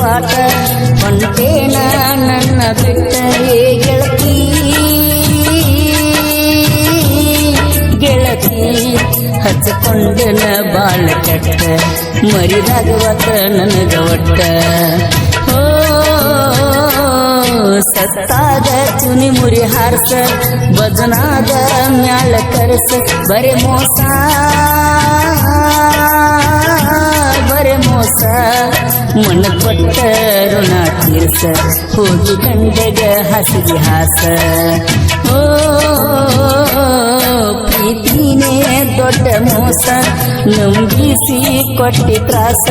ಪಾಠ ಹೊಂಟೇನ ನನ್ನ ಬಿಟ್ಟರೆ ಗೆಳತಿ ಗೆಳತಿ ಹಚ್ಚಿಕೊಂಡನ ಬಾಳ ಕೆಟ್ಟ ಮರಿದಾಗವತ್ತ ನನಗ ಒಟ್ಟ ಸತ್ತಾಗ ಚುನಿ ಮುರಿ ಹಾರ್ಸ ಭಜನಾದ ಮ್ಯಾಳ ಕರಸ ಬರೆ ಮೋಸ ಬರೆ ಮೋಸ ಮಣ್ಣ ಕೊಟ್ಟ ಋಣ ತೀರ್ಸ ಹೋಗಿ ಗಂಡೆಗ ಹಸಿಗೆ ಹಾಸ ಪ್ರೀತಿನೇ ದೊಡ್ಡ ಮೋಸ ನಂಬಿಸಿ ಕೊಟ್ಟಿ ತ್ರಾಸ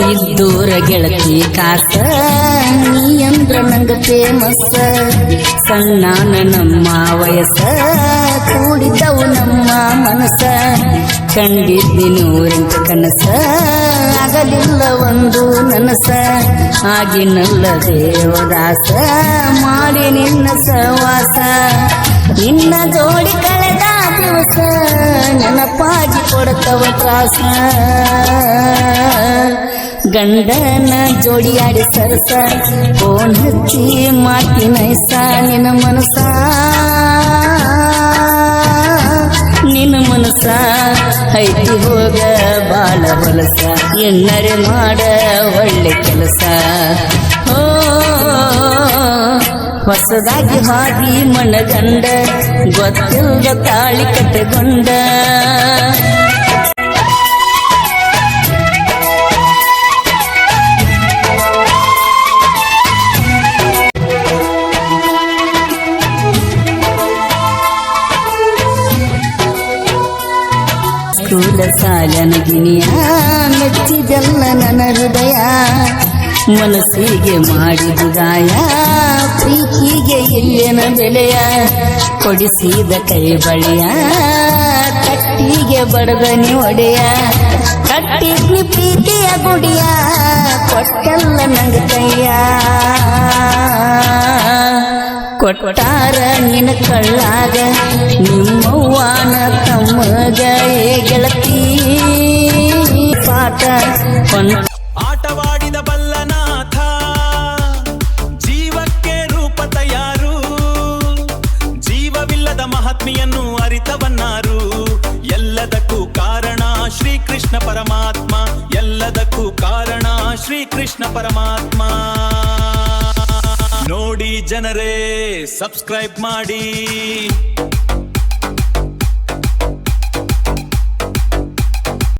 ಇದ್ದೂರ ಗೆಳತಿ ಕಾಸ ನೀ ಅಂದ್ರ ನಂಗ ಫೇಮಸ್ ಸಣ್ಣಾನ ನಮ್ಮ ವಯಸ್ಸ ಕೂಡಿದವು ನಮ್ಮ ಮನಸ್ಸ ಕಂಡಿದ್ದಿ ನೂರೆಂಟು ಕನಸ ಆಗಲಿಲ್ಲ ಒಂದು ನನಸ ಆಗಿನಲ್ಲ ದೇವದಾಸ ಮಾಡಿ ನಿನ್ನ ಸವಾಸ ನಿನ್ನ ಜೋಡಿ ಕಳೆದ ದಿವಸ ನೆನಪಾಗಿ ಕೊಡ್ತವ ತ್ರಾಸ ಗಂಡನ ಜೋಡಿಯಾಡಿ ಸರಸ ಫೋನ್ ಹಚ್ಚಿ ಮಾತಿ ನೈಸ ನಿನ್ನ ಮನಸ ನಿನ್ನ ಮನಸ ಐತಿ ಹೋಗ ಬಾಳ ಹೊಲಸ ಎನ್ನರೆ ಮಾಡ ಒಳ್ಳೆ ಕೆಲಸ ಹೊಸದಾಗಿ ಹಾದಿ ಮನಗಂಡ ಗೊತ್ತಿಲ್ಲದ ತಾಳಿ ಕಟ್ಟಗೊಂಡ ಸ್ಕೂಲ ಸಾಲನ ಗಿಣಿಯ ಮೆಚ್ಚಿದೆಲ್ಲ ನನ್ನ ಹೃದಯ ಮನಸ್ಸಿಗೆ ಮಾಡಿದ ಗಾಯ ಪ್ರೀತಿಗೆ ಇಲ್ಲೇನ ಬೆಲೆಯ ಕೊಡಿಸಿದ ಕೈ ಬಳಿಯ ಕಟ್ಟಿಗೆ ಬಡದನಿ ಒಡೆಯ ಕಟ್ಟಿದ್ನಿ ಪ್ರೀತಿಯ ಗುಡಿಯ ಕೊಟ್ಟಲ್ಲ ನಂಗ ಕೈಯ ಕೊಟ್ಟಾರ ನಿನ ಕಳ್ಳಾಗ ನಿಮ್ಮವ್ವನ ತಮ್ಮಗ ಗೆಳತಿ ಪಾಠ ಆಟವಾಡಿದ ಬಲ್ಲನಾಥ ಜೀವಕ್ಕೆ ರೂಪ ತಯಾರು ಜೀವವಿಲ್ಲದ ಮಹಾತ್ಮೆಯನ್ನು ಅರಿತವನ್ನಾರು ಎಲ್ಲದಕ್ಕೂ ಕಾರಣ ಶ್ರೀಕೃಷ್ಣ ಪರಮಾತ್ಮ ಎಲ್ಲದಕ್ಕೂ ಕಾರಣ ಶ್ರೀಕೃಷ್ಣ ಪರಮಾತ್ಮ ನೋಡಿ ಜನರೇ ಸಬ್ಸ್ಕ್ರೈಬ್ ಮಾಡಿ.